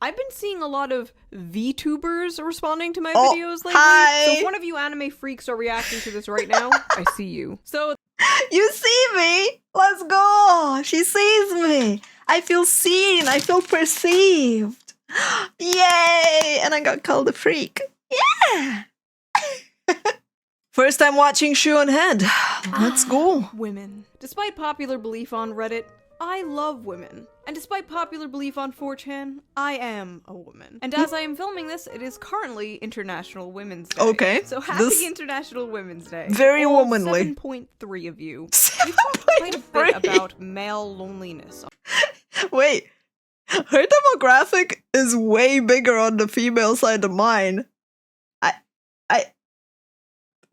I've been seeing a lot of VTubers responding to my videos lately. Hi. So if one of you anime freaks are reacting to this right now, I see you. So you see me? Let's go. She sees me. I feel seen. I feel perceived. Yay! And I got called a freak. Yeah. First time watching Shoe0nHead. Let's go. Women. Despite popular belief on Reddit, I love women. And despite popular belief on 4chan, I am a woman. And as I am filming this, it is currently International Women's Day. Okay. So happy International Women's Day. Very All womanly. 7.3 of you. We've talked quite a bit about male loneliness. Wait. Her demographic is way bigger on the female side than mine.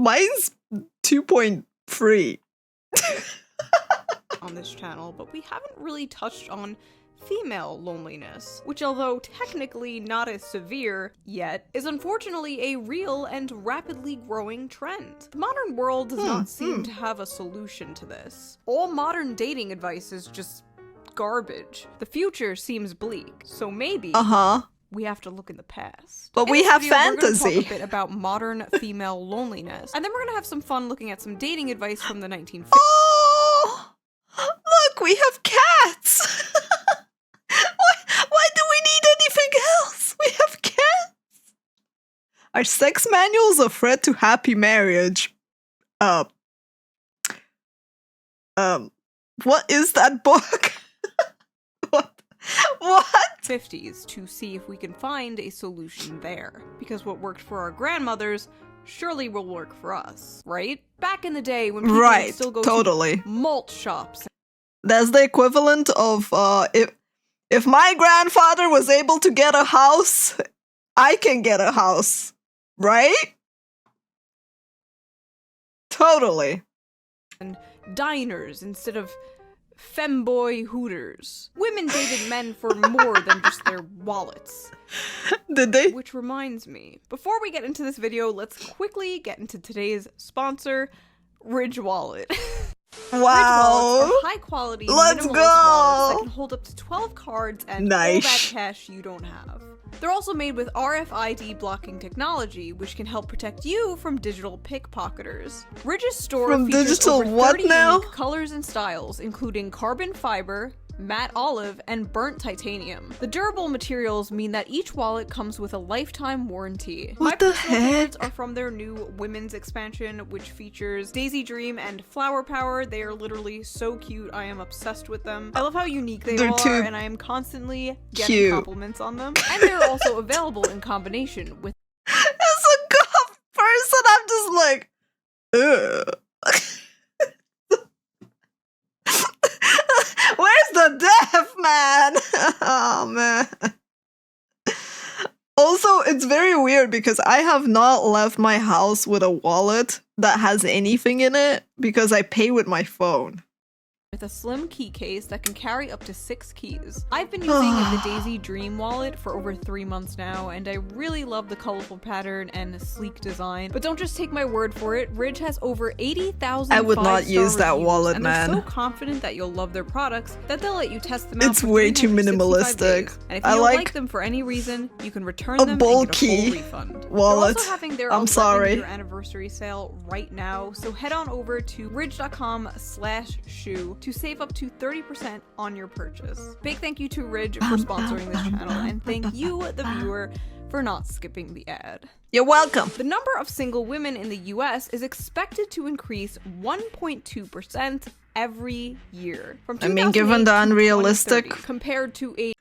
Mine's 2.3. On this channel, but we haven't really touched on female loneliness, which although technically not as severe yet, is unfortunately a real and rapidly growing trend. The modern world does not seem to have a solution to this. All modern dating advice is just garbage. The future seems bleak, so maybe we have to look in the past. But we have fantasy. We're gonna talk a bit about modern female loneliness, and then we're gonna have some fun looking at some dating advice from the 1950s. Oh! Look, we have cats! Why do we need anything else? We have cats! Are sex manuals a threat to happy marriage? What is that book? What? 50s to see if we can find a solution there. Because what worked for our grandmothers surely will work for us, right? Back in the day when people would still go to malt shops. That's the equivalent of if my grandfather was able to get a house, I can get a house, right? Totally. And diners instead of femboy hooters. Women dated men for more than just their wallets. Did they? Which reminds me, before we get into this video, let's quickly get into today's sponsor, Ridge Wallet. Wow. Ridge wallets are high quality, Let's minimalist go. wallets that can hold up to 12 cards and Nice. all that cash you don't have. They're also made with RFID blocking technology, which can help protect you from digital pickpocketers. Ridge's store features digital over 30 what now? unique colors and styles, including carbon fiber, matte olive, and burnt titanium. The durable materials mean that each wallet comes with a lifetime warranty. What the personal heck? favorites are from their new women's expansion, which features Daisy Dream and Flower Power. They are literally so cute. I am obsessed with them. I love how unique they They're are, and I am constantly getting compliments on them. And they're also available in combination with— As a goth person, I'm just like, ugh. Where's the deaf man? Oh man. Also, it's very weird because I have not left my house with a wallet that has anything in it because I pay with my phone. a slim key case that can carry up to 6 keys. I've been using the Daisy Dream wallet for over 3 months now, and I really love the colorful pattern and sleek design. But don't just take my word for it. Ridge has over 80,000 I would not use that wallet, and man. they're so confident that you'll love their products that they'll let you test them out. It's way too minimalistic. And if you don't like them for any reason, you can return them and bulky get a full refund. wallet. They're also having their 11-year anniversary sale right now, so head on over to ridge.com/shoe to save up to 30% on your purchase. Big thank you to Ridge for sponsoring this channel, and thank you, the viewer, for not skipping the ad. You're welcome. The number of single women in the US is expected to increase 1.2% every year. From given the unrealistic compared to a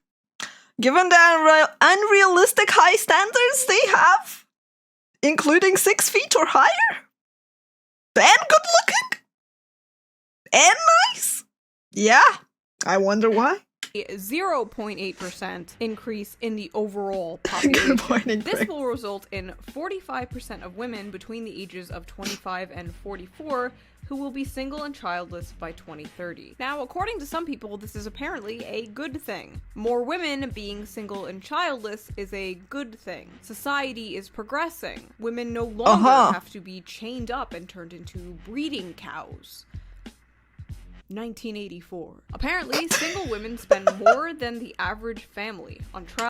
given the unrealistic high standards they have, including 6 feet or higher, and good looking, and nice. Yeah, I wonder why. A 0.8% increase in the overall population. This will result in 45% of women between the ages of 25 and 44 who will be single and childless by 2030. Now, according to some people, this is apparently a good thing. More women being single and childless is a good thing. Society is progressing. Women no longer have to be chained up and turned into breeding cows. 1984. Apparently, single women spend more than the average family on travel.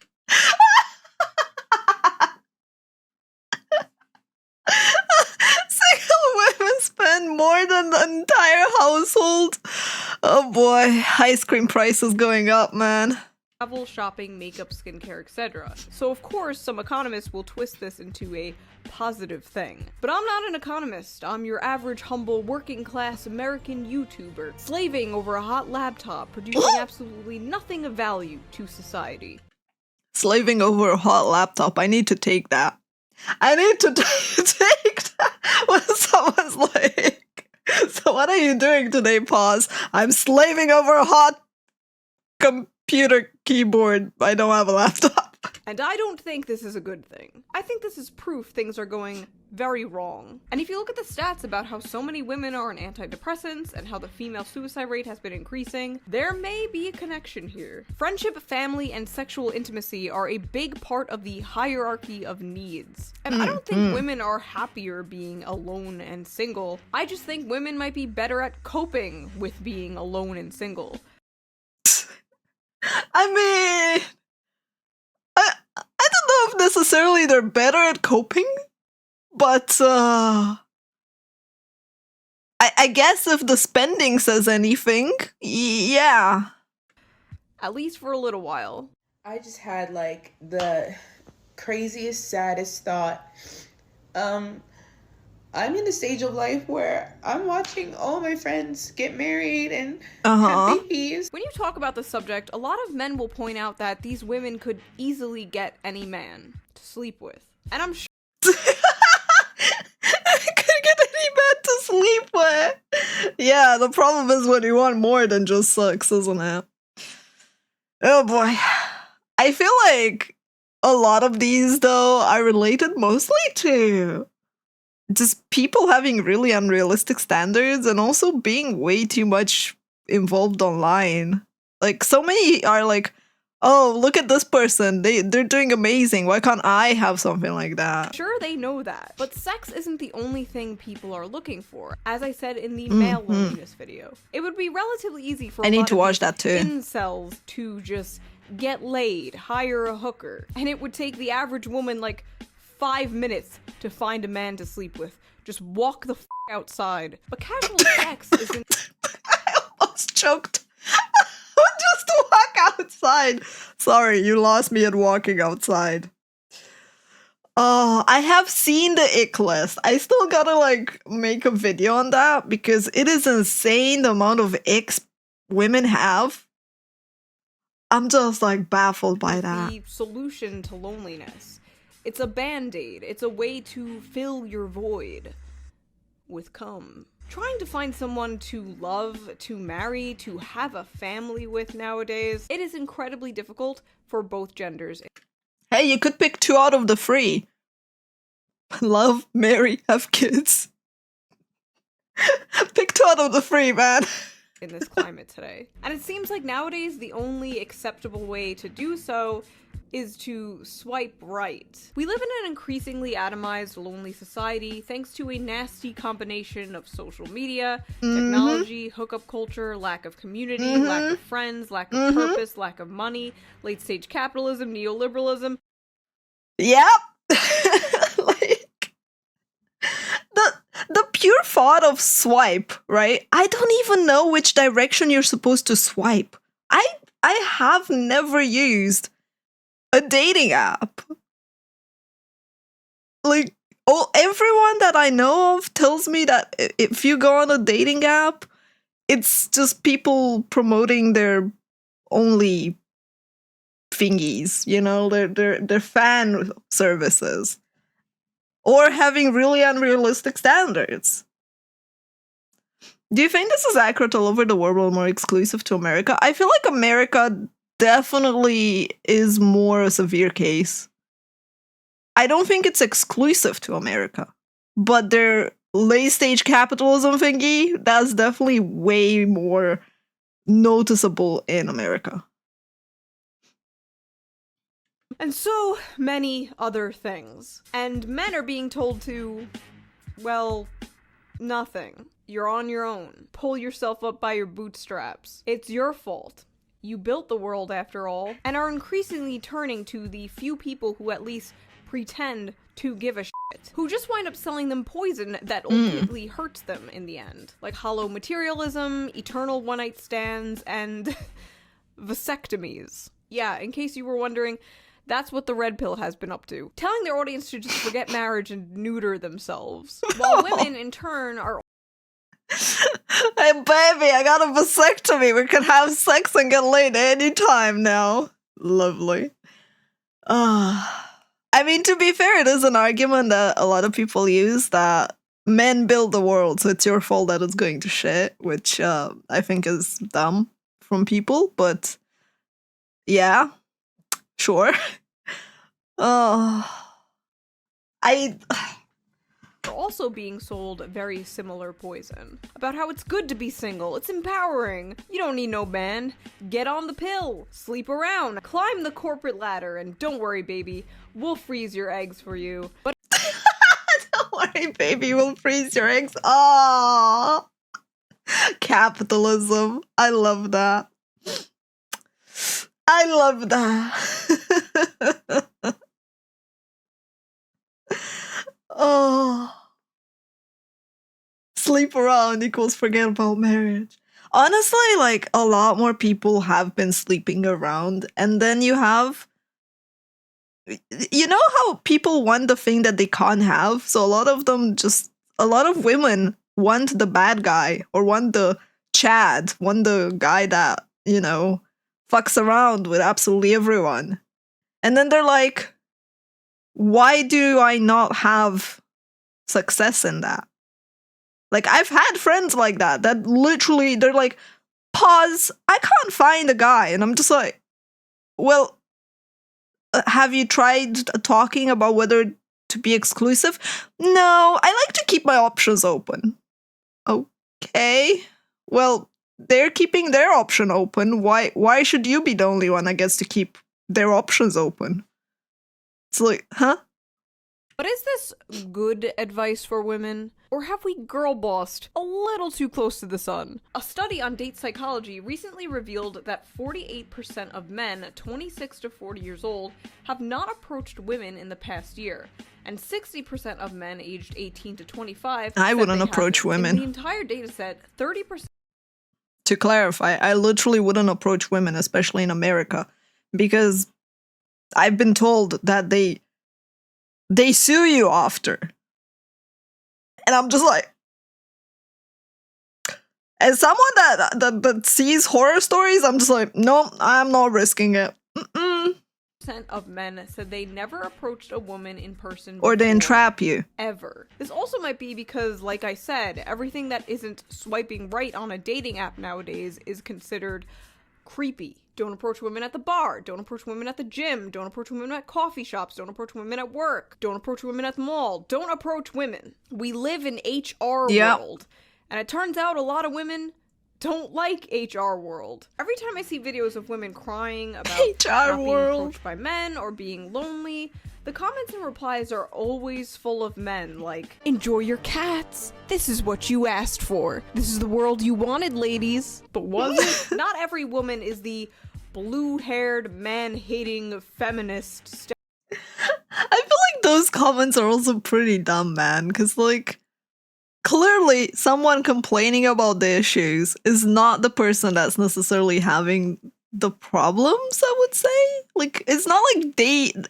more than the entire household. Oh boy, ice cream prices going up, man. Travel, shopping, makeup, skincare, etc. So of course, some economists will twist this into a positive thing. But I'm not an economist. I'm your average, humble, working-class American YouTuber, slaving over a hot laptop, producing absolutely nothing of value to society. Slaving over a hot laptop. I need to take that. I need to take that when someone's like, so what are you doing today, Pause? I'm slaving over a hot computer keyboard. I don't have a laptop. And I don't think this is a good thing. I think this is proof things are going very wrong. And if you look at the stats about how so many women are on antidepressants and how the female suicide rate has been increasing, there may be a connection here. Friendship, family, and sexual intimacy are a big part of the hierarchy of needs. And I don't think women are happier being alone and single. I just think women might be better at coping with being alone and single. I mean, I don't know if necessarily they're better at coping, but I guess if the spending says anything, yeah. At least for a little while. I just had like the craziest, saddest thought. I'm in a stage of life where I'm watching all my friends get married and have babies. When you talk about the subject, a lot of men will point out that these women could easily get any man to sleep with. And I'm sure I couldn't get any man to sleep with. Yeah, the problem is when you want more than just sex, isn't it? Oh boy. I feel like a lot of these, though, are related mostly to just people having really unrealistic standards and also being way too much involved online. Like, so many are like, oh, look at this person. They're doing amazing. Why can't I have something like that? Sure, they know that. But sex isn't the only thing people are looking for. As I said in the male loneliness video, it would be relatively easy for I need to watch that too. incels to just get laid, hire a hooker, and it would take the average woman like 5 minutes to find a man to sleep with. Just walk the f outside. But casual sex isn't. I almost choked. Just walk outside. Sorry, you lost me at walking outside. Oh, I have seen the ick list. I still gotta like make a video on that because it is insane the amount of icks women have. I'm just like baffled by that. The solution to loneliness. It's a band-aid. It's a way to fill your void with cum. Trying to find someone to love, to marry, to have a family with nowadays, it is incredibly difficult for both genders. Hey, you could pick 2 out of the 3. Love, marry, have kids. Pick 2 out of the 3, man. In this climate today. And it seems like nowadays the only acceptable way to do so is to swipe right. We live in an increasingly atomized, lonely society thanks to a nasty combination of social media, technology, hookup culture, lack of community, lack of friends, lack of purpose, lack of money, late-stage capitalism, neoliberalism. Yep. Like, the pure thought of swipe, right? I don't even know which direction you're supposed to swipe. I have never used a dating app. Like, everyone that I know of tells me that if you go on a dating app, it's just people promoting their only thingies, you know, their fan services, or having really unrealistic standards. Do you think this is accurate all over the world or more exclusive to America? I feel like America definitely is more a severe case. I don't think it's exclusive to America, but their late-stage capitalism thingy, that's definitely way more noticeable in America. And so many other things. And men are being told to, well, nothing. You're on your own. Pull yourself up by your bootstraps. It's your fault. You built the world after all, and are increasingly turning to the few people who at least pretend to give a shit, who just wind up selling them poison that ultimately hurts them in the end. Like hollow materialism, eternal one-night stands, and vasectomies. Yeah, in case you were wondering, that's what the red pill has been up to. Telling their audience to just forget marriage and neuter themselves. While women, in turn, are hey baby, I got a vasectomy. We can have sex and get laid anytime now. Lovely. I mean, to be fair, it is an argument that a lot of people use that men build the world, so it's your fault that it's going to shit, which I think is dumb from people, but yeah, sure. are also being sold very similar poison. About how it's good to be single, it's empowering, you don't need no man, get on the pill, sleep around, climb the corporate ladder, and don't worry baby, we'll freeze your eggs for you. But don't worry baby, we'll freeze your eggs. Aww. Capitalism. I love that. I love that. Oh. Sleep around equals forget about marriage. Honestly, like, a lot more people have been sleeping around, and then you have... You know how people want the thing that they can't have? So a lot of them just... A lot of women want the bad guy, or want the Chad, want the guy that, you know, fucks around with absolutely everyone. And then they're like, why do I not have success in that? Like, I've had friends like that literally, they're like, pause, I can't find a guy. And I'm just like, well, have you tried talking about whether to be exclusive? No, I like to keep my options open. Okay, well, they're keeping their option open. Why should you be the only one, I guess, to keep their options open? It's like, huh? But is this good advice for women? Or have we girl-bossed a little too close to the sun? A study on date psychology recently revealed that 48% of men 26 to 40 years old have not approached women in the past year. And 60% of men aged 18 to 25 I wouldn't approach women. In the entire data set, 30%... To clarify, I literally wouldn't approach women, especially in America, because I've been told that they sue you after. And I'm just like, as someone that sees horror stories, I'm just like, no, I'm not risking it. Of men said they never approached a woman in person or they entrap you. Ever. This also might be because, like I said, everything that isn't swiping right on a dating app nowadays is considered creepy. Don't approach women at the bar. Don't approach women at the gym. Don't approach women at coffee shops. Don't approach women at work. Don't approach women at the mall. Don't approach women. We live in HR world. And it turns out a lot of women don't like HR world. Every time I see videos of women crying about not being approached by men or being lonely, the comments and replies are always full of men like, enjoy your cats. This is what you asked for. This is the world you wanted, ladies. But was it? Not every woman is the blue-haired, man-hating feminist. I feel like those comments are also pretty dumb, man, because, like, clearly someone complaining about the issues is not the person that's necessarily having the problems, I would say. Like, it's not like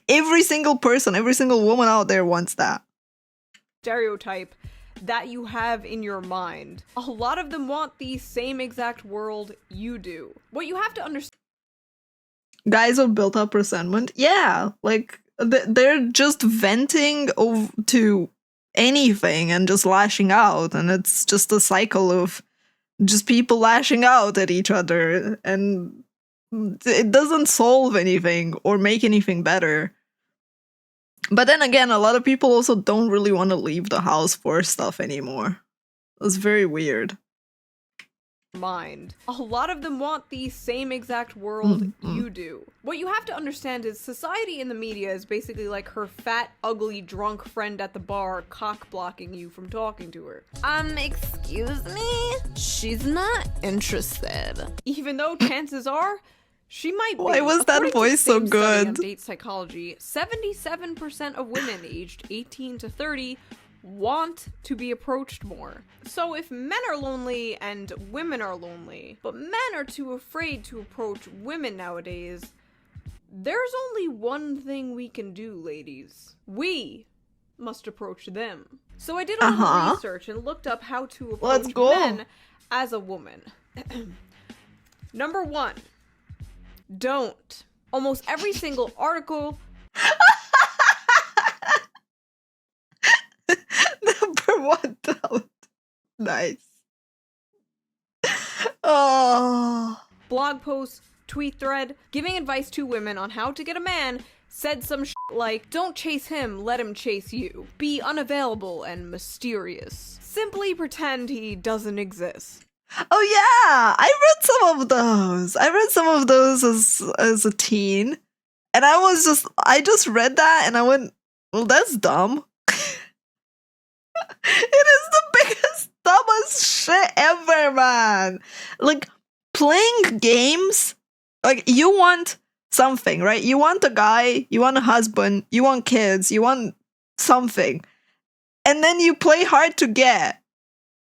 every single person, every single woman out there wants that Stereotype that you have in your mind. A lot of them want the same exact world you do. What you have to understand... Guys with built up resentment, yeah, like, they're just venting to anything and just lashing out, and it's just a cycle of just people lashing out at each other, and it doesn't solve anything or make anything better. But then again, a lot of people also don't really want to leave the house for stuff anymore. It's very weird. Mind. A lot of them want the same exact world you do. What you have to understand is society in the media is basically like her fat, ugly, drunk friend at the bar cock-blocking you from talking to her. Excuse me? She's not interested. Even though chances are, She might be. Why was that According to voice the so same study on good? date psychology, 77% of women aged 18 to 30 want to be approached more. So if men are lonely and women are lonely, but men are too afraid to approach women nowadays, there's only one thing we can do, ladies. We must approach them. So I did a little research and looked up how to approach men as a woman. Number 1. Don't. Almost every single article. Number 1, don't. Nice. Oh. Blog post, tweet thread, giving advice to women on how to get a man said some shit like, don't chase him, let him chase you. Be unavailable and mysterious. Simply pretend he doesn't exist. Oh yeah, I read some of those. I read some of those as a teen, and I just read that and I went, well, that's dumb. It is the biggest, dumbest shit ever, man. Like, playing games, like, you want something, right? You want a guy, you want a husband, you want kids, you want something, and then you play hard to get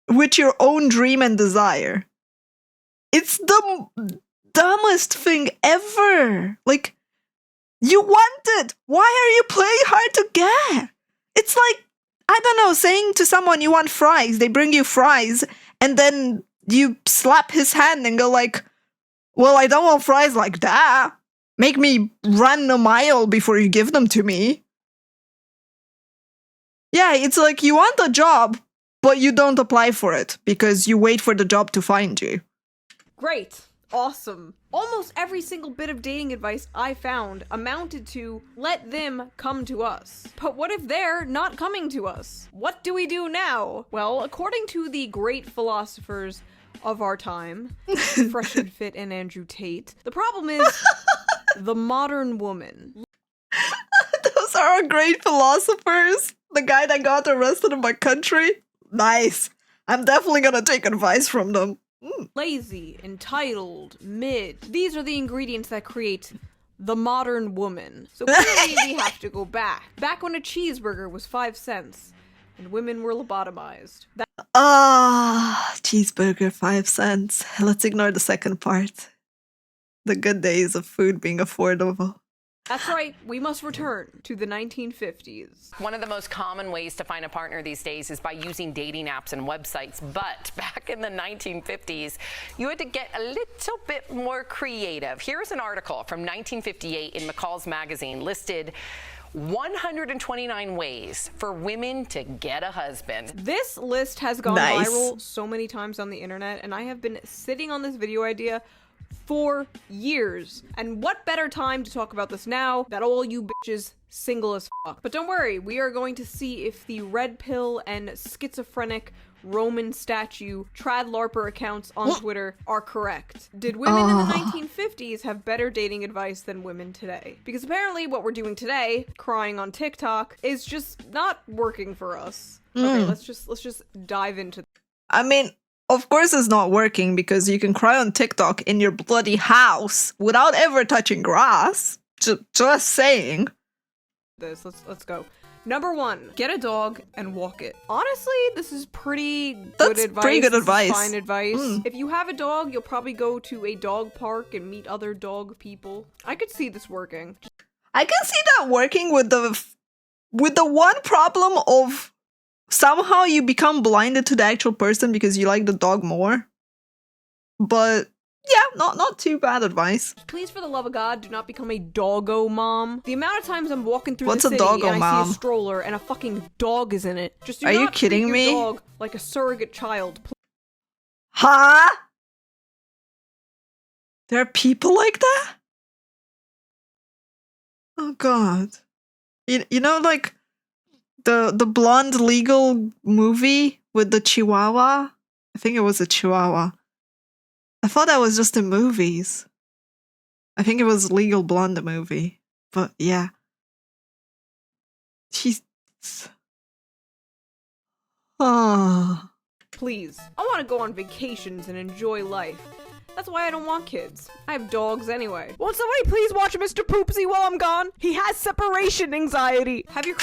with your own dream and desire. It's the dumbest thing ever. Like, you want it. Why are you playing hard to get? It's like, I don't know, saying to someone you want fries, they bring you fries, and then you slap his hand and go like, well, I don't want fries like that. Make me run a mile before you give them to me. Yeah, it's like you want a job, but you don't apply for it because you wait for the job to find you. Great. Awesome. Almost every single bit of dating advice I found amounted to let them come to us. But what if they're not coming to us? What do we do now? Well, according to the great philosophers of our time, Fresh and Fit and Andrew Tate, the problem is the modern woman. Those are our great philosophers. The guy that got arrested in my country. Nice. I'm definitely gonna take advice from them. Lazy, entitled, mid. These are the ingredients that create the modern woman. So clearly we have to go back. Back when a cheeseburger was 5 cents and women were lobotomized. Cheeseburger 5 cents. Let's ignore the second part. The good days of food being affordable. That's right, we must return to the 1950s. One of the most common ways to find a partner these days is by using dating apps and websites. But back in the 1950s, you had to get a little bit more creative. Here's an article from 1958 in McCall's magazine listed 129 ways for women to get a husband. This list has gone viral so many times on the internet, and I have been sitting on this video idea for years. And what better time to talk about this now that all you bitches single as fuck. But don't worry, we are going to see if the red pill and schizophrenic Roman statue trad larper accounts on Twitter are correct. Did women in the 1950s have better dating advice than women today? Because apparently what we're doing today, crying on TikTok, is just not working for us. Okay, let's just dive into I mean, of course it's not working because you can cry on TikTok in your bloody house without ever touching grass. Just saying. Let's go. Number 1, get a dog and walk it. Honestly, this is pretty good advice. Pretty good advice. Fine advice. If you have a dog, you'll probably go to a dog park and meet other dog people. I could see this working. I can see that working with the one problem of somehow you become blinded to the actual person because you like the dog more. But yeah, not too bad advice. Please, for the love of God, do not become a doggo mom. The amount of times I'm walking through the city doggo and I mom? see a stroller and a fucking dog is in it. Just do Are you not kidding treat your me? dog like a surrogate child. Huh? There are people like that? Oh god. You know, like the blonde legal movie with the chihuahua? I think it was a chihuahua. I thought that was just in movies. I think it was Legal Blonde, the movie. But yeah. She's... Please, I want to go on vacations and enjoy life. That's why I don't want kids. I have dogs anyway. Won't somebody please watch Mr. Poopsie while I'm gone? He has separation anxiety. Have your...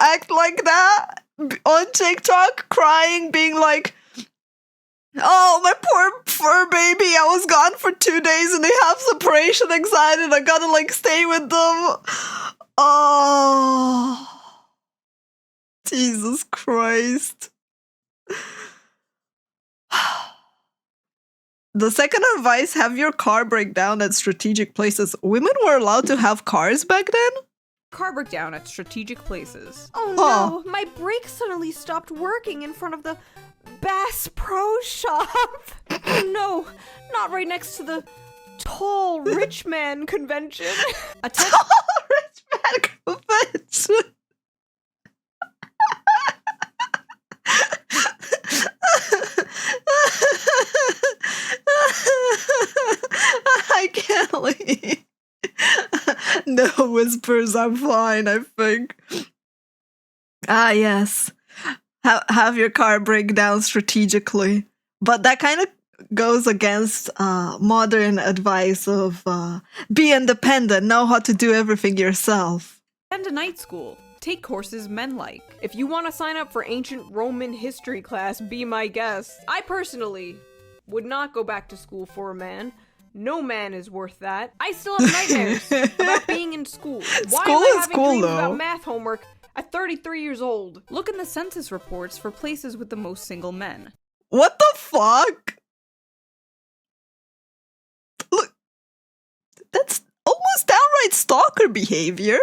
Act like that on TikTok, crying, being like, oh, my poor fur baby, I was gone for 2 days and they have separation anxiety and I gotta like stay with them. Oh, Jesus Christ. The second advice, have your car break down at strategic places. Women were allowed to have cars back then? Car breakdown at strategic places. Oh no, my brakes suddenly stopped working in front of the Bass Pro Shop. Oh no, not right next to the tall rich man convention. A tall rich man convention. I can't leave. No whispers, I'm fine, I think. Ah, yes. Have your car break down strategically. But that kind of goes against modern advice of be independent, know how to do everything yourself. Attend a night school. Take courses men like. If you want to sign up for ancient Roman history class, be my guest. I personally would not go back to school for a man. No man is worth that. I still have nightmares about being in school. Why school am I is having cool, dreams though. about math homework at 33 years old? Look in the census reports for places with the most single men. What the fuck? Look, that's almost downright stalker behavior.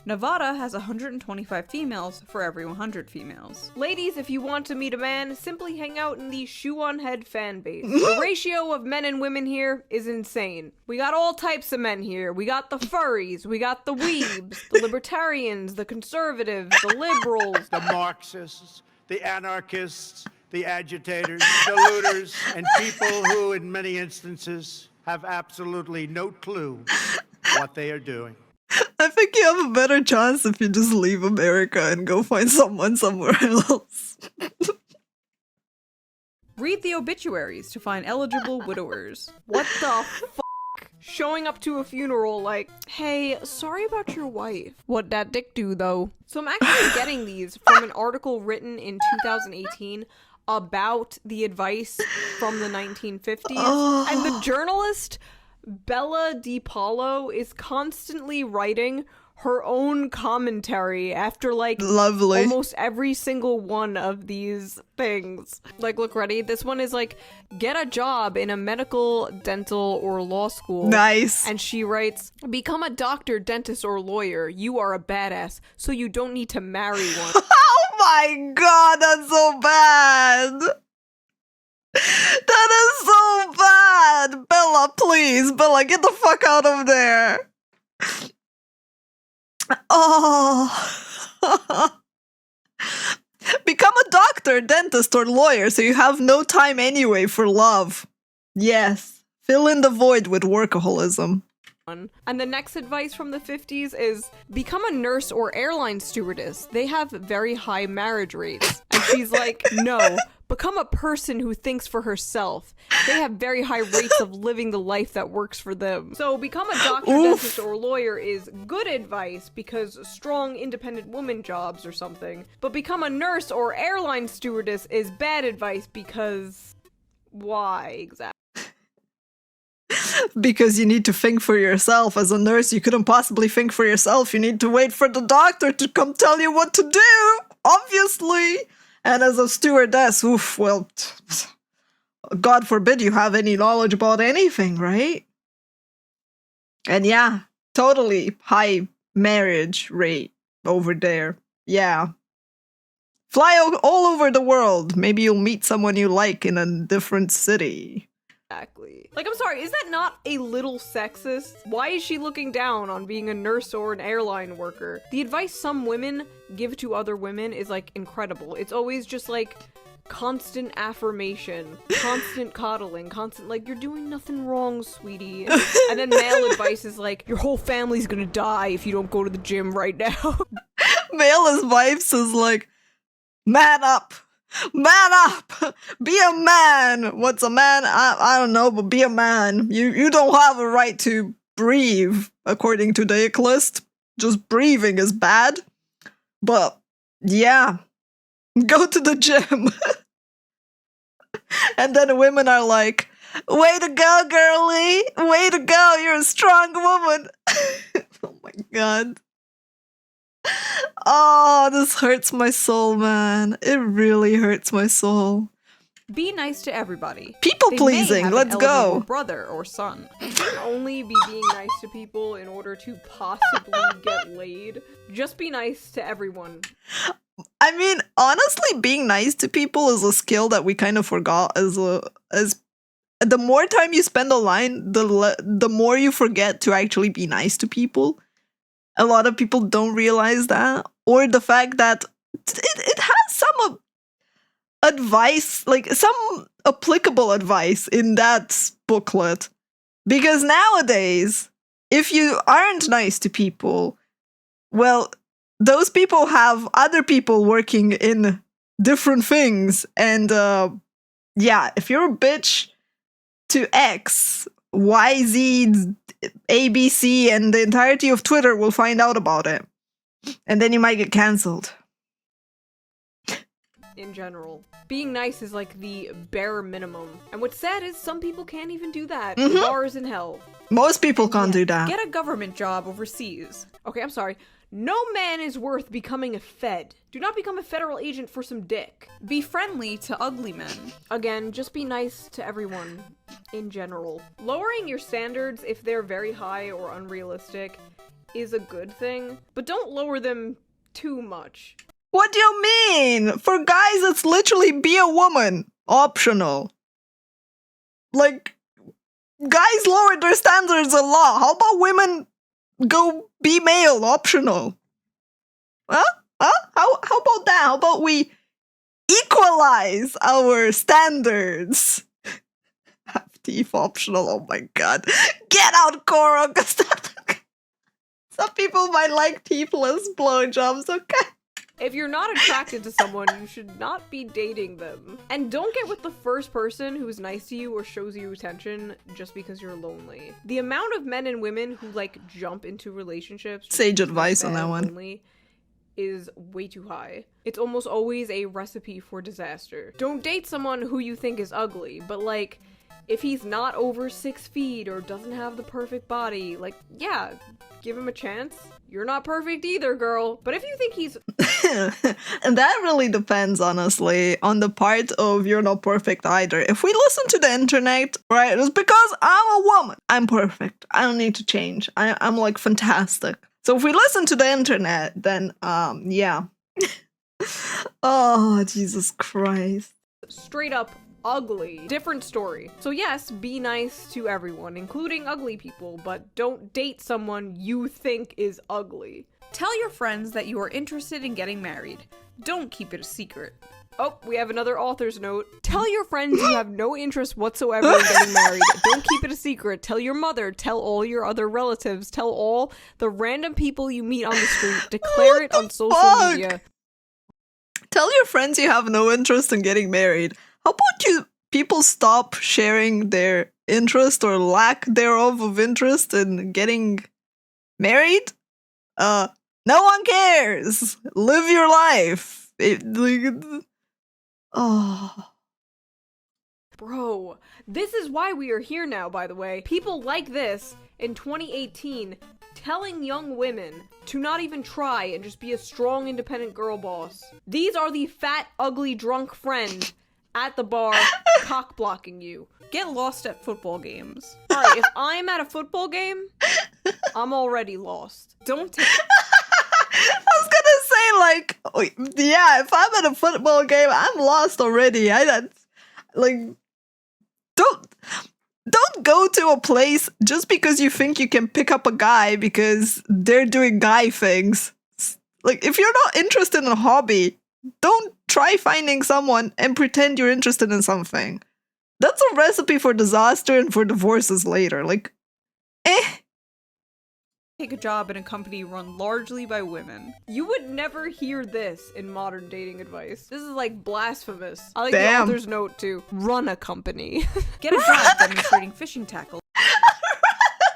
Nevada has 125 females for every 100 females. Ladies, if you want to meet a man, simply hang out in the Shoe0nHead fan base. The ratio of men and women here is insane. We got all types of men here. We got the furries, we got the weebs, the libertarians, the conservatives, the liberals, the Marxists, the anarchists, the agitators, the looters, and people who, in many instances, have absolutely no clue what they are doing. I think you have a better chance if you just leave America and go find someone somewhere else. Read the obituaries to find eligible widowers. What the fuck? Showing up to a funeral like, hey, sorry about your wife. What that dick do, though? So I'm actually getting these from an article written in 2018 about the advice from the 1950s. And the journalist Bella DiPaolo is constantly writing her own commentary after like almost every single one of these things. Like, look, ready? This one is like, get a job in a medical, dental, or law school. Nice. And she writes, become a doctor, dentist, or lawyer. You are a badass, so you don't need to marry one. Oh my god, that's so bad. That is so bad! Bella, please! Bella, get the fuck out of there! Oh! Become a doctor, dentist, or lawyer so you have no time anyway for love. Yes. Fill in the void with workaholism. And the next advice from the 50s is become a nurse or airline stewardess. They have very high marriage rates. And she's like, no, become a person who thinks for herself. They have very high rates of living the life that works for them. So become a doctor, dentist, or lawyer is good advice because strong, independent woman jobs or something. But become a nurse or airline stewardess is bad advice because why exactly? Because you need to think for yourself. As a nurse, you couldn't possibly think for yourself. You need to wait for the doctor to come tell you what to do, obviously. And as a stewardess, oof, well, God forbid you have any knowledge about anything, right? And yeah, totally high marriage rate over there. Yeah. Fly all over the world. Maybe you'll meet someone you like in a different city. Exactly. Like, I'm sorry, is that not a little sexist? Why is she looking down on being a nurse or an airline worker? The advice some women give to other women is, like, incredible. It's always just, like, constant affirmation, constant coddling, constant, like, you're doing nothing wrong, sweetie. And then male advice is like, your whole family's gonna die if you don't go to the gym right now. Male advice is like, man up! Man up! Be a man! What's a man? I don't know, but be a man. You don't have a right to breathe, according to the ick list. Just breathing is bad. But, yeah. Go to the gym. And then the women are like, way to go, girly! Way to go, you're a strong woman! Oh my god. Oh, this hurts my soul, man. It really hurts my soul. Be nice to everybody. People pleasing, let's go. Brother or son. You shouldn't only be being nice to people in order to possibly get laid. Just be nice to everyone. I mean, honestly, being nice to people is a skill that we kind of forgot as the more time you spend online, the more you forget to actually be nice to people. A lot of people don't realize that, or the fact that it has some advice, like some applicable advice in that booklet. Because nowadays, if you aren't nice to people, well, those people have other people working in different things. And yeah, if you're a bitch to X, Y, Z, ABC, and the entirety of Twitter will find out about it. And then you might get cancelled. In general. Being nice is like the bare minimum. And what's sad is some people can't even do that. Bars in hell. Most people can't do that. Get a government job overseas. Okay, I'm sorry. No man is worth becoming a fed. Do not become a federal agent for some dick. Be friendly to ugly men. Again, just be nice to everyone in general. Lowering your standards if they're very high or unrealistic is a good thing, but don't lower them too much. What do you mean? For guys, it's literally be a woman. Optional. Like, guys lowered their standards a lot. How about women go be male? Optional. Huh? How about that? How about we equalize our standards? Have teeth optional. Oh my god. Get out, Cora, because some people might like teethless blowjobs, okay? If you're not attracted to someone, you should not be dating them. And don't get with the first person who's nice to you or shows you attention just because you're lonely. The amount of men and women who, like, jump into relationships... Sage advice on that one. ...is way too high. It's almost always a recipe for disaster. Don't date someone who you think is ugly, but, like, if he's not over 6 feet or doesn't have the perfect body, like, yeah, give him a chance. You're not perfect either, girl. But if you think he's... And that really depends, honestly, on the part of you're not perfect either. If we listen to the internet, right, it's because I'm a woman. I'm perfect. I don't need to change. I'm like fantastic. So if we listen to the internet, then, yeah. Oh, Jesus Christ. Straight up ugly. Different story. So yes, be nice to everyone, including ugly people, but don't date someone you think is ugly. Tell your friends that you are interested in getting married. Don't keep it a secret. Oh, we have another author's note. Tell your friends you have no interest whatsoever in getting married. Don't keep it a secret. Tell your mother. Tell all your other relatives. Tell all the random people you meet on the street. Declare it on social media. Tell your friends you have no interest in getting married. How about you people stop sharing their interest or lack thereof of interest in getting married? No one cares. Live your life. Oh. Bro, this is why we are here now, by the way. People like this in 2018 telling young women to not even try and just be a strong, independent girl boss. These are the fat, ugly, drunk friends at the bar cock blocking you. Get lost at football games. Alright, if I'm at a football game, I'm already lost. Don't take... I was gonna say, like, yeah, if I'm at a football game, I'm lost already. Don't... don't go to a place just because you think you can pick up a guy because they're doing guy things. Like, if you're not interested in a hobby, don't try finding someone and pretend you're interested in something. That's a recipe for disaster and for divorces later. Like, Take a job in a company run largely by women. You would never hear this in modern dating advice. This is like blasphemous. I like the author's note to run a company. Get a job demonstrating fishing tackle.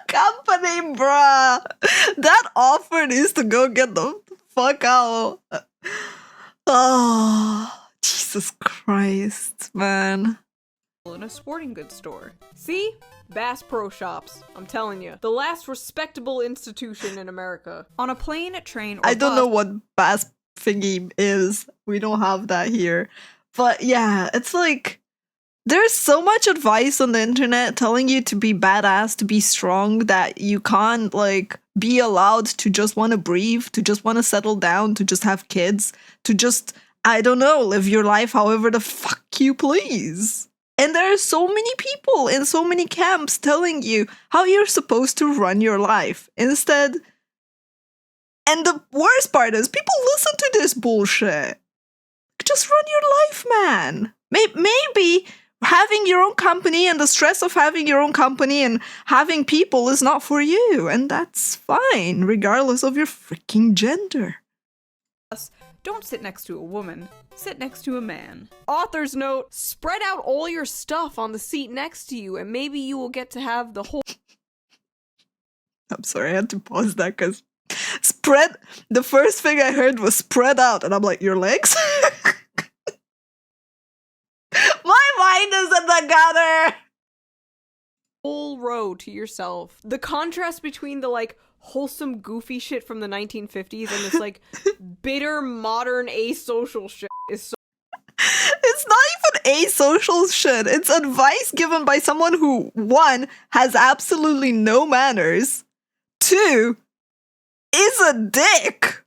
Company, bruh. That offer needs to go get the fuck out. Oh, Jesus Christ, man. In a sporting goods store. See? Bass Pro Shops. I'm telling you. The last respectable institution in America. On a plane, train, or I don't bus, know what bass thingy is. We don't have that here. But yeah, it's like, there's so much advice on the internet telling you to be badass, to be strong, that you can't, like, be allowed to just want to breathe, to just want to settle down, to just have kids, to just, I don't know, live your life however the fuck you please. And there are so many people in so many camps telling you how you're supposed to run your life. Instead, and the worst part is, people listen to this bullshit. Just run your life, man. Maybe having your own company and the stress of having your own company and having people is not for you. And that's fine, regardless of your freaking gender. Don't sit next to a woman. Sit next to a man. Author's note, spread out all your stuff on the seat next to you and maybe you will get to have the whole... I'm sorry, I had to pause that because the first thing I heard was spread out and I'm like, your legs? My mind is in the gutter! Whole row to yourself. The contrast between the, like, wholesome, goofy shit from the 1950s and this, like, bitter, modern, asocial shit is so... It's not even asocial shit. It's advice given by someone who, 1, has absolutely no manners, 2, is a dick.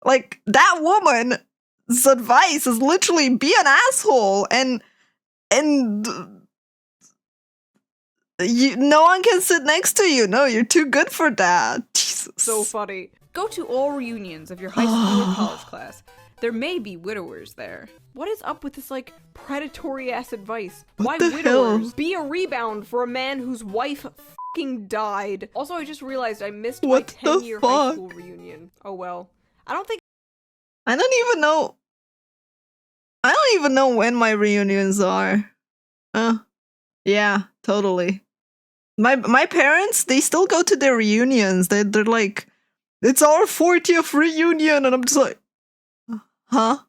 Like, that woman's advice is literally be an asshole and no one can sit next to you. No, you're too good for that. Jesus. So funny. Go to all reunions of your high school or college class. There may be widowers there. What is up with this, like, predatory-ass advice? Why widowers? Hell? Be a rebound for a man whose wife fucking died. Also, I just realized I missed my 10-year high school reunion. Oh well. I don't even know when my reunions are. Yeah, totally. My parents, they still go to their reunions. They're like, it's our 40th reunion, and I'm just like, huh?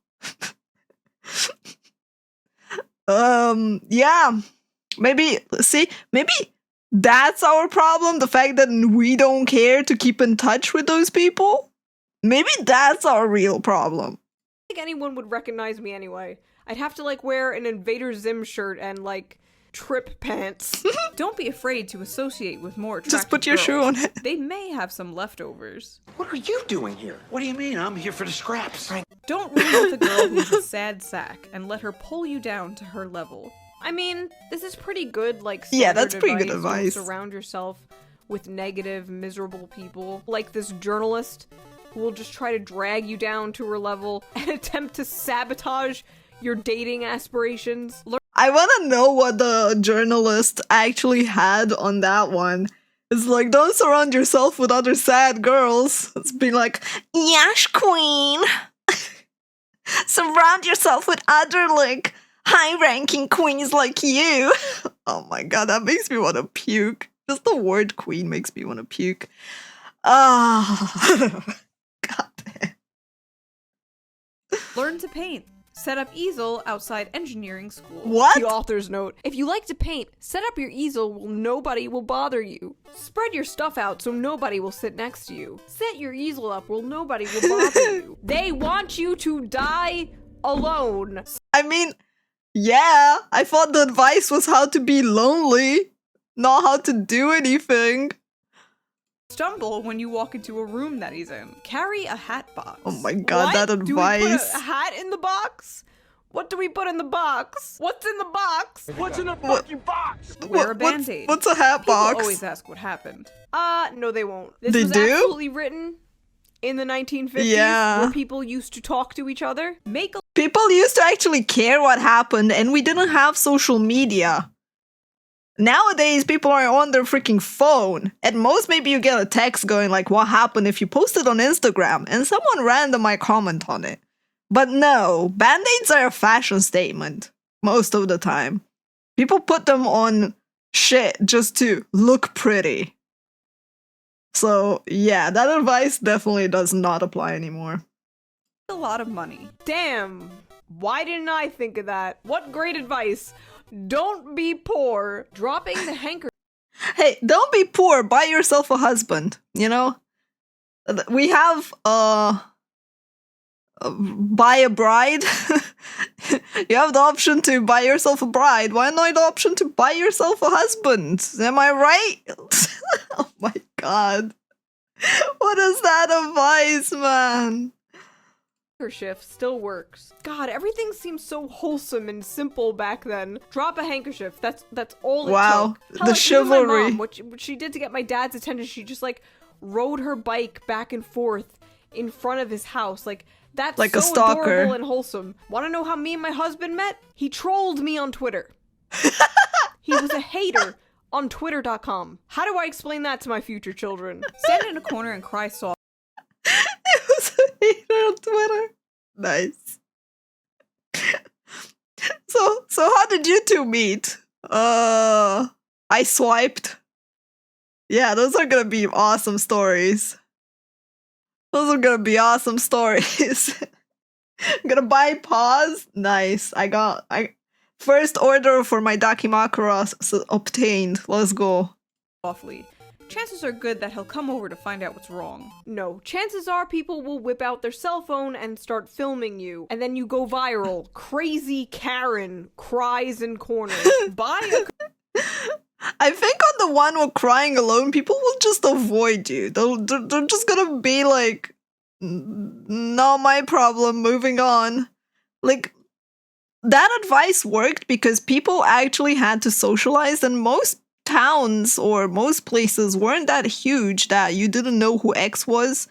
Yeah. Maybe that's our problem, the fact that we don't care to keep in touch with those people. Maybe that's our real problem. I think anyone would recognize me anyway. I'd have to, like, wear an Invader Zim shirt and, like, trip pants. Don't be afraid to associate with more attractive Just put your shoe on it. They may have some leftovers. What are you doing here? What do you mean? I'm here for the scraps. Don't room with a girl who's a sad sack and let her pull you down to her level. I mean, this is pretty good, like, yeah, that's pretty good advice. advice. Surround yourself with negative, miserable people. Like this journalist who will just try to drag you down to her level and attempt to sabotage your dating aspirations. I want to know what the journalist actually had on that one. It's like, don't surround yourself with other sad girls. It's been like, yes, queen. Surround yourself with other, like, high-ranking queens like you. Oh my god, that makes me want to puke. Just the word queen makes me want to puke. Ah. God damn. Learn to paint. Set up easel outside engineering school. What? The author's note. If you like to paint, set up your easel where nobody will bother you. Spread your stuff out so nobody will sit next to you. Set your easel up where nobody will bother you. They want you to die alone. I mean, yeah, I thought the advice was how to be lonely, not how to do anything. Stumble when you walk into a room that he's in. Carry a hat box. Oh my god, what? that advice. Do we put a hat in the box? What do we put in the box? What's in the box? What's in the fucking box? Wear a Band-Aid. What's a hat box? People always ask what happened. No they won't. This They was do? absolutely written in the 1950s Yeah. where people used to talk to each other. Make a People used to actually care what happened, and we didn't have social media. Nowadays, people are on their freaking phone. At most, maybe you get a text going like, what happened if you posted on Instagram, and someone random might comment on it. But no, Band-Aids are a fashion statement most of the time. People put them on shit just to look pretty. So yeah, that advice definitely does not apply anymore. a lot of money. Damn, why didn't I think of that? What great advice. Don't be poor. Dropping the handkerchief. Hey, don't be poor. Buy yourself a husband, you know? We have, buy a bride. You have the option to buy yourself a bride. Why not the option to buy yourself a husband? Am I right? Oh my god. What is that advice, man? Handkerchief still works. God, everything seems so wholesome and simple back then. Drop a handkerchief. That's all it Wow, took. the Hell, even my chivalry. mom, what she did to get my dad's attention, she just like rode her bike back and forth in front of his house. Like that's like so a stalker. adorable and wholesome. Want to know how me and my husband met? He trolled me on Twitter. He was a hater on Twitter.com. How do I explain that to my future children? Stand in a corner and cry soft. It was a hater on Twitter. Nice. So how did you two meet? I swiped. Yeah, those are gonna be awesome stories. Those are gonna be awesome stories. I'm gonna buy paws. Nice. I first order for my Dakimakura obtained. Let's go. Awfully. Chances are good that he'll come over to find out what's wrong. No, chances are people will whip out their cell phone and start filming you, and then you go viral. Crazy Karen cries in corner. Buy a I think on the one with crying alone, people will just avoid you. They're just gonna be like, not my problem, moving on. Like, that advice worked because people actually had to socialize, and most towns or most places weren't that huge that you didn't know who X was,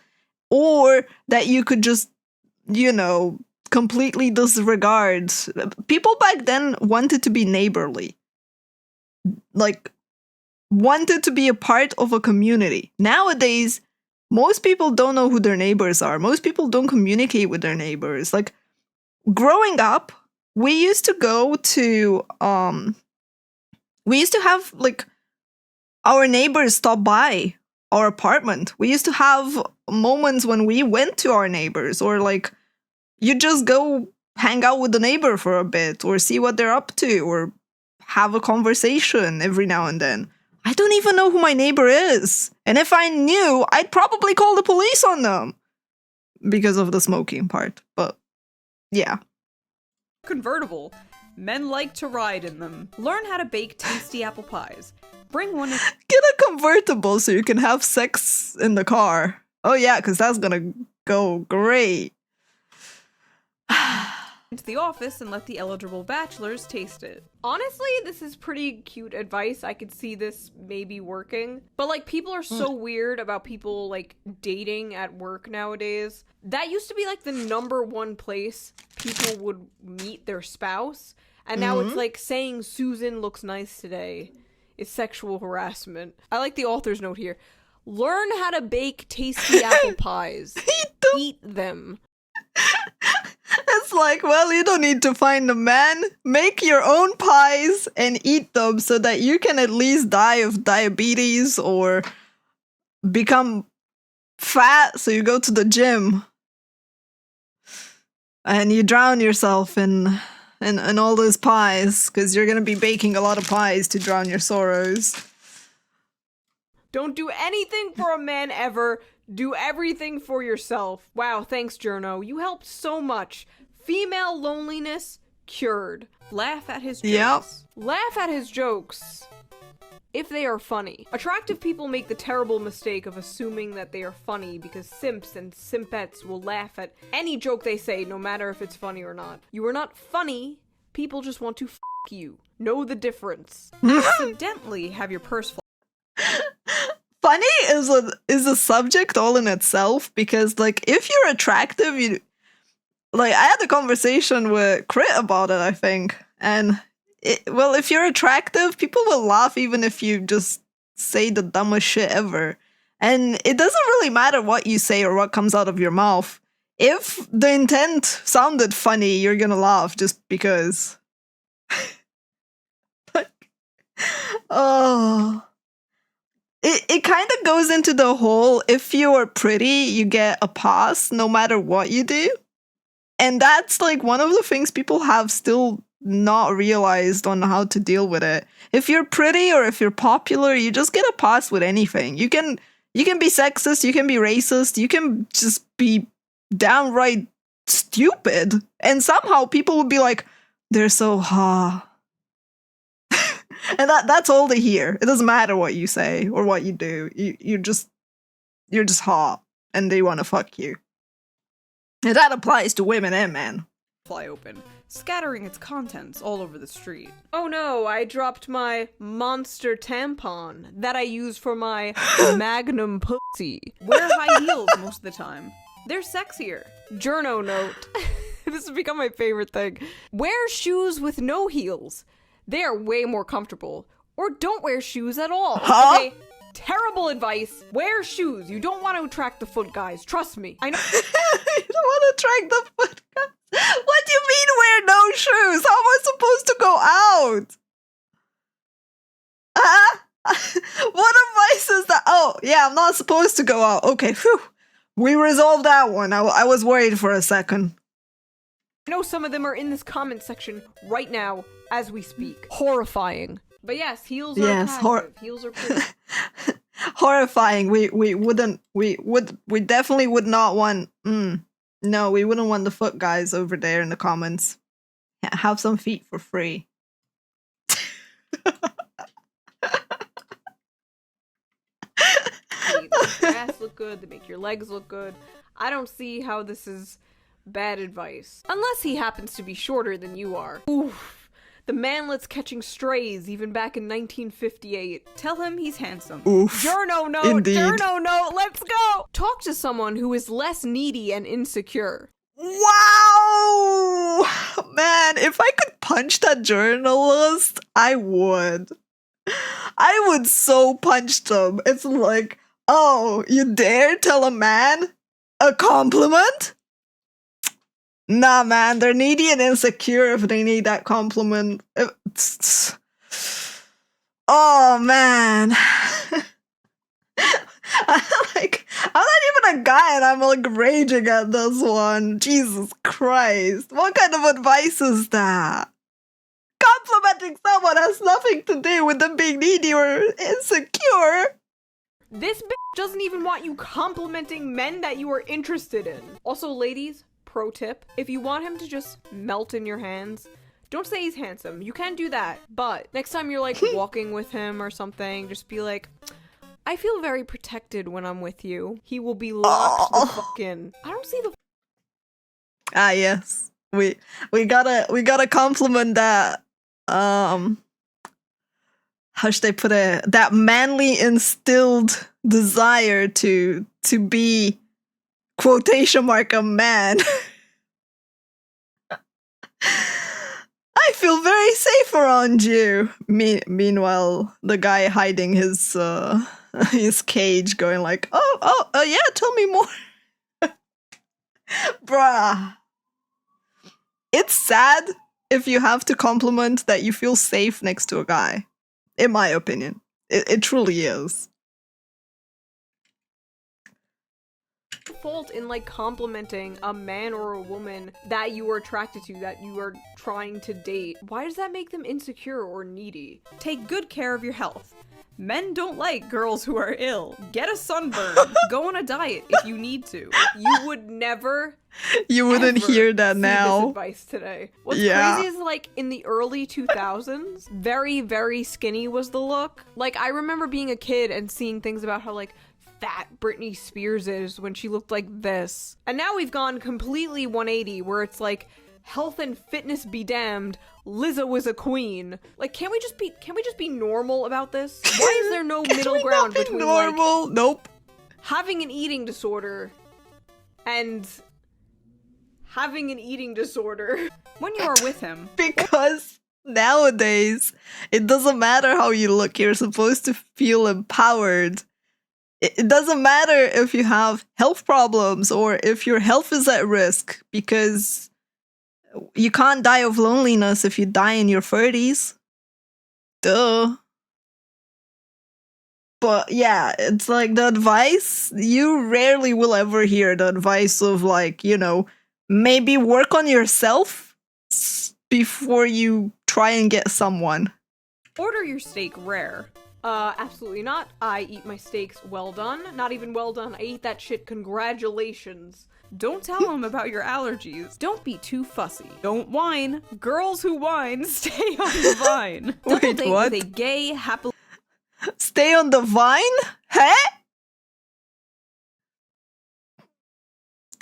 or that you could just, you know, completely disregard. People back then wanted to be neighborly. Like, wanted to be a part of a community. Nowadays, most people don't know who their neighbors are. Most people don't communicate with their neighbors. Like, growing up, we used to go to, we used to have, like, our neighbors stop by our apartment. We used to have moments when we went to our neighbors, or, like, you just go hang out with the neighbor for a bit, or see what they're up to, or have a conversation every now and then. I don't even know who my neighbor is. And if I knew, I'd probably call the police on them. Because of the smoking part. But, yeah. convertible. Men like to ride in them. Learn how to bake tasty apple pies. Bring one in Get a convertible so you can have sex in the car. Oh yeah, because that's gonna go great. into the office and let the eligible bachelors taste it. Honestly, this is pretty cute advice. I could see this maybe working. But like, people are so weird about people like dating at work nowadays. That used to be like the #1 place people would meet their spouse. And now it's like saying Susan looks nice today is sexual harassment. I like the author's note here. Learn how to bake tasty apple pies. Eat them. It's like, well, you don't need to find a man. Make your own pies and eat them so that you can at least die of diabetes or become fat so you go to the gym. And you drown yourself in all those pies because you're going to be baking a lot of pies to drown your sorrows. Don't do anything for a man ever. Do everything for yourself. Wow, thanks, Journo. You helped so much. Female loneliness cured. Laugh at his jokes. Yep. Laugh at his jokes. if they are funny. Attractive people make the terrible mistake of assuming that they are funny because simps and simpettes will laugh at any joke they say, no matter if it's funny or not. You are not funny, people just want to f you. Know the difference. Accidentally have your purse Funny is a subject all in itself, because like if you're attractive, you like I had a conversation with Crit about it, I think, and well, if you're attractive, people will laugh even if you just say the dumbest shit ever, and it doesn't really matter what you say or what comes out of your mouth. If the intent sounded funny, you're gonna laugh just because. Like, oh. It kind of goes into the whole, if you're pretty, you get a pass no matter what you do. And that's like one of the things people have still not realized on how to deal with it. If you're pretty or if you're popular, you just get a pass with anything. You can be sexist, you can be racist, you can just be downright stupid. And somehow people would be like, they're so hot. And that's all they hear. It doesn't matter what you say or what you do. You're just hot, and they want to fuck you. And that applies to women and men. fly open, scattering its contents all over the street. Oh no, I dropped my monster tampon that I use for my magnum pussy. Wear high heels most of the time. They're sexier. Journo note. This has become my favorite thing. Wear shoes with no heels. They are way more comfortable. Or don't wear shoes at all. Huh? Okay, terrible advice. Wear shoes. You don't want to attract the foot guys. Trust me. I know. You don't want to attract the foot guys. What do you mean wear no shoes? How am I supposed to go out? What advice is that? Oh, yeah, I'm not supposed to go out. Okay, phew. We resolved that one. I was worried for a second. I know some of them are in this comment section right now as we speak. Horrifying. But yes, heels are attractive. Heels are pretty. Horrifying. We definitely would not want. No, we wouldn't want the foot guys over there in the comments. Have some feet for free. They make your ass look good. They make your legs look good. I don't see how this is bad advice. Unless he happens to be shorter than you are. Oof. The manlet's catching strays even back in 1958. Tell him he's handsome. Oof. Journo note! Indeed. Journo note! Let's go! Talk to someone who is less needy and insecure. Wow! Man, if I could punch that journalist, I would. I would so punch them. It's like, oh, you dare tell a man a compliment? Nah, man, they're needy and insecure if they need that compliment. Oh, man. I'm not even a guy and I'm like raging at this one. Jesus Christ. What kind of advice is that? Complimenting someone has nothing to do with them being needy or insecure. This bitch doesn't even want you complimenting men that you are interested in. Also, ladies, pro tip, if you want him to just melt in your hands, don't say he's handsome. You can do that. But next time you're like walking with him or something, just be like, I feel very protected when I'm with you. He will be locked the fuck in. I don't see the Ah, yes. We gotta compliment that how should I put it? That manly instilled desire to be quotation mark a man. I feel very safe around you. Meanwhile, the guy hiding his cage, going like, oh yeah, tell me more, bruh. It's sad if you have to compliment that you feel safe next to a guy. In my opinion, it truly is. fault in like complimenting a man or a woman that you are attracted to, that you are trying to date. Why does that make them insecure or needy? Take good care of your health. Men don't like girls who are ill. Get a sunburn. Go on a diet if you need to. You would never. You wouldn't ever hear that see now. This advice today. What's Yeah. crazy is like in the early 2000s, very, very skinny was the look. Like I remember being a kid and seeing things about how like fat Britney Spears is when she looked like this. And now we've gone completely 180 where it's like health and fitness be damned, Lizzo is a queen. Like can we just be normal about this? Why is there no middle ground between normal? like Nope. having an eating disorder and having an eating disorder? When you are with him, Because nowadays, it doesn't matter how you look, you're supposed to feel empowered. It doesn't matter if you have health problems or if your health is at risk, because you can't die of loneliness if you die in your 30s. Duh. But yeah, it's like the advice, you rarely will ever hear the advice of like, you know, maybe work on yourself before you try and get someone. order your steak rare. Absolutely not. I eat my steaks well done. Not even well done. I eat that shit. Congratulations. Don't tell him about your allergies. Don't be too fussy. Don't whine. Girls who whine stay on the vine. Double Wait, date what? with a gay, happily Stay on the vine? Huh?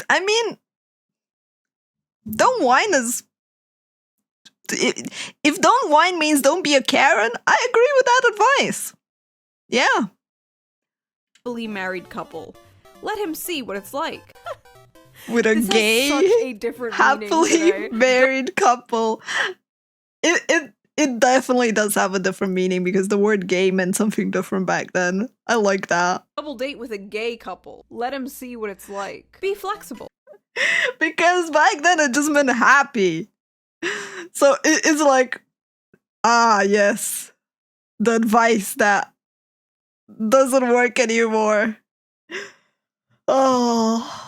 I mean, don't whine is... If don't whine means don't be a Karen, I agree with that advice. Yeah. married couple. Let him see what it's like. With a This gay, has such a different meaning happily today. married couple. It definitely does have a different meaning because the word gay meant something different back then. I like that. Double date with a gay couple. Let him see what it's like. Be flexible. Because back then it just meant happy. So it's like, ah, yes. The advice that doesn't work anymore. Oh.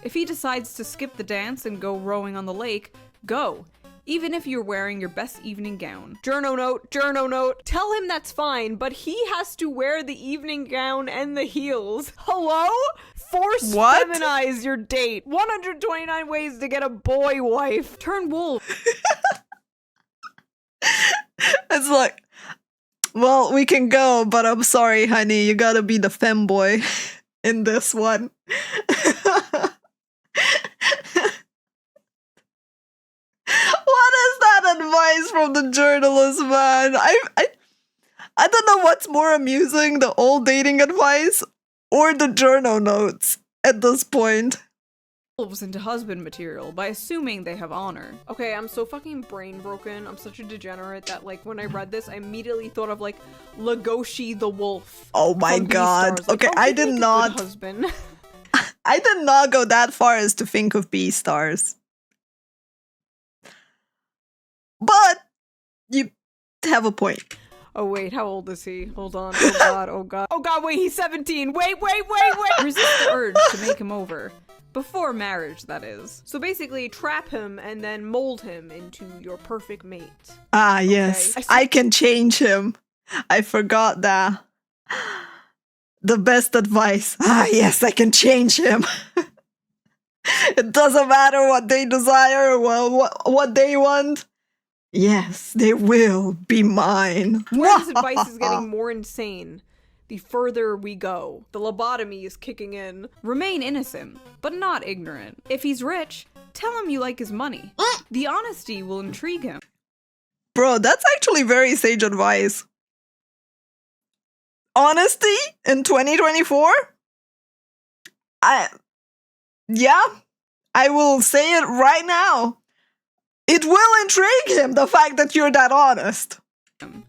If he decides to skip the dance and go rowing on the lake, go. Even if you're wearing your best evening gown. Journo note. Tell him that's fine, but he has to wear the evening gown and the heels. Hello? Force What? feminize your date. 129 ways to get a boy wife. Turn wolf. It's like, well, we can go, but I'm sorry, honey. You gotta be the femboy in this one. What is that advice from the journalist, man? I don't know what's more amusing, the old dating advice or the journal notes at this point. Wolves into husband material by assuming they have honor. Okay, I'm so fucking brain broken. I'm such a degenerate that, like, when I read this, I immediately thought of, like, Legoshi the wolf. Oh my from god. Beastars. Like, Okay, oh, I he'd did make a good not. husband. I did not go that far as to think of Beastars. But you have a point. Oh wait, how old is he? Hold on. Oh god, oh god. Oh god, wait, he's 17. Wait. Resist the urge to make him over. Before marriage, that is. So basically, trap him and then mold him into your perfect mate. Ah, yes. I see- I can change him. I forgot that. The best advice. Ah, yes, I can change him. It doesn't matter what they desire or what they want. Yes, they will be mine. Where this advice is getting more insane the further we go. The lobotomy is kicking in. Remain innocent, but not ignorant. If he's rich, tell him you like his money. The honesty will intrigue him. Bro, that's actually very sage advice. Honesty in 2024? I will say it right now. It will intrigue him, the fact that you're that honest.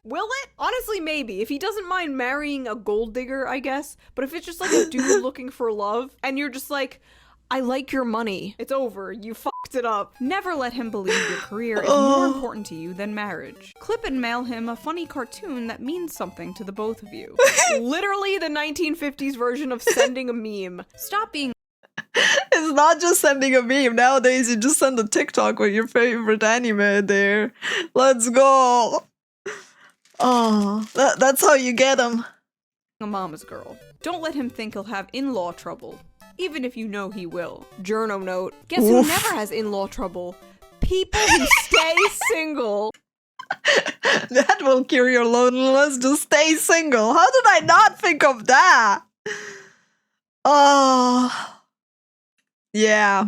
Will it? Honestly, maybe. If he doesn't mind marrying a gold digger, I guess. But if it's just like a dude looking for love, and you're just like, I like your money. It's over. You fucked it up. Never let him believe your career is more important to you than marriage. Clip and mail him a funny cartoon that means something to the both of you. Literally the 1950s version of sending a meme. Stop being It's not just sending a meme. Nowadays, you just send a TikTok with your favorite anime there. Let's go. Oh, that's how you get them. A mama's girl. Don't let him think he'll have in-law trouble, even if you know he will. Journo note. Guess who never has in-law trouble? People who stay single. That will cure your loneliness. Just stay single. How did I not think of that? Oh, yeah.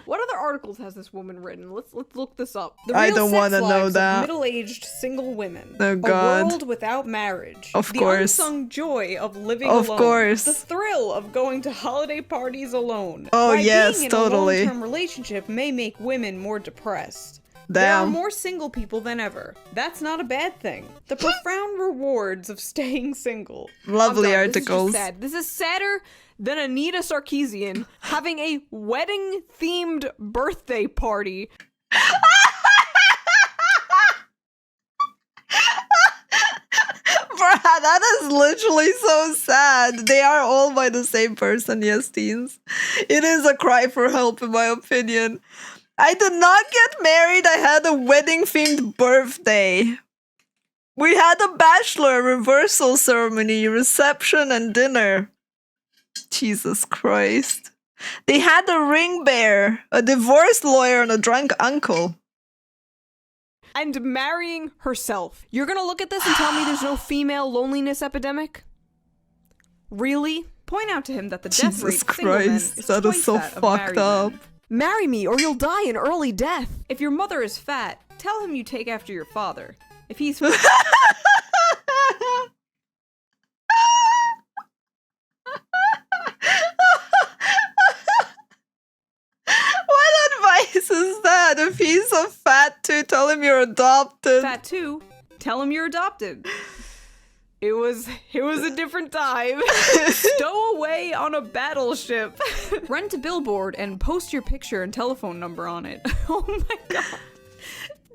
What other articles has this woman written? Let's look this up. The I real don't want to know that. Middle-aged single women. Oh God. A world without marriage. Of the course. unsung joy of living Of alone. course. The thrill of going to holiday parties alone. Oh, Why yes, being in totally. a long-term relationship may make women more depressed. Damn. There are more single people than ever. That's not a bad thing. The profound rewards of staying single. Lovely I'm done. articles. This is just sad. This is sadder than Anita Sarkeesian having a wedding-themed birthday party. Bruh, that is literally so sad. They are all by the same person, yes, teens. It is a cry for help, in my opinion. I did not get married. I had a wedding-themed birthday. We had a bachelor reversal ceremony, reception, and dinner. Jesus Christ. They had a ring bearer, a divorce lawyer, and a drunk uncle. And marrying herself. You're gonna look at this and tell me there's no female loneliness epidemic? Really? Point out to him that the death rate Jesus of single men Christ, is that twice is so that of married fucked up. men. Marry me or you'll die an early death. If your mother is fat, tell him you take after your father. If he's What advice is that? If he's a fat too, tell him you're adopted. fat too, tell him you're adopted. It was a different time. Stow away on a battleship. Rent a billboard and post your picture and telephone number on it. Oh my god.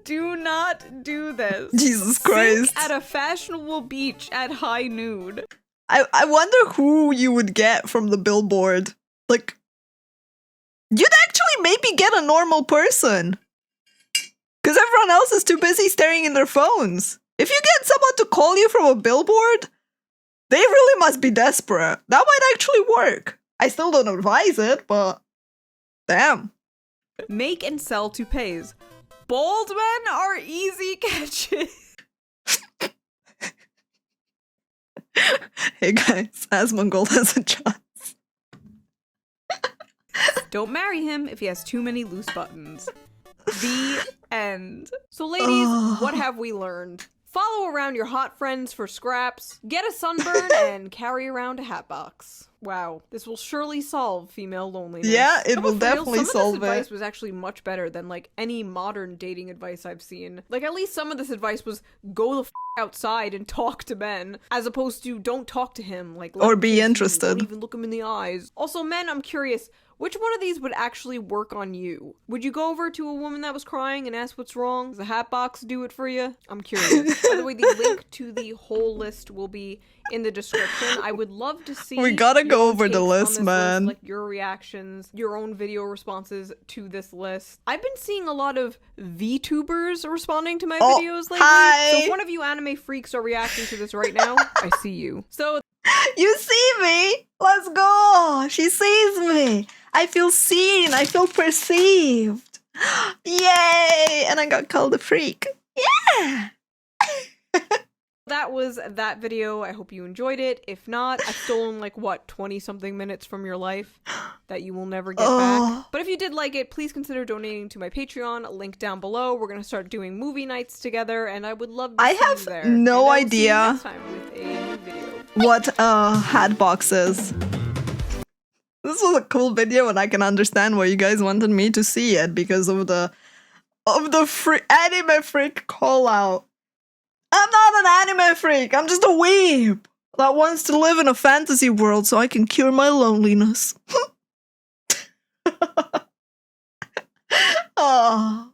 Do not do this. Jesus Christ. Sink at a fashionable beach at high noon. I wonder who you would get from the billboard. Like, you'd actually maybe get a normal person. Because everyone else is too busy staring in their phones. If you get someone to call you from a billboard, they really must be desperate. That might actually work. I still don't advise it, but damn. Make and sell toupees. Bald men are easy catches. Hey guys, Asmongold has a chance. Don't marry him if he has too many loose buttons. The end. So ladies, what have we learned? Follow around your hot friends for scraps, get a sunburn, and carry around a hat box. Wow, this will surely solve female loneliness. Yeah, it No, will but for real, definitely solve Some of this advice it. was actually much better than like any modern dating advice I've seen. Like at least some of this advice was go the f outside and talk to men, as opposed to don't talk to him. Like let Or him be kiss you, interested. Don't even look him in the eyes. Also, men, I'm curious. Which one of these would actually work on you? Would you go over to a woman that was crying and ask what's wrong? Does the hat box do it for you? I'm curious. By the way, the link to the whole list will be in the description. I would love to see. We gotta go your over the takes on list, this man. like your reactions, your own video responses to this list. I've been seeing a lot of VTubers responding to my videos lately. hi. So if one of you anime freaks are reacting to this right now, I see you. So You see me? Let's go. She sees me. I feel seen. I feel perceived. Yay! And I got called a freak. Yeah! that was that video. I hope you enjoyed it. If not, I've stolen like what 20-something minutes from your life that you will never get back. But if you did like it, please consider donating to my Patreon. Link down below. We're gonna start doing movie nights together, and I would love to see you there. I have no And I will see you idea next time with a new video. what hat box is. This was a cool video, and I can understand why you guys wanted me to see it because of the anime freak call out. I'm not an anime freak. I'm just a weeb that wants to live in a fantasy world so I can cure my loneliness. Oh.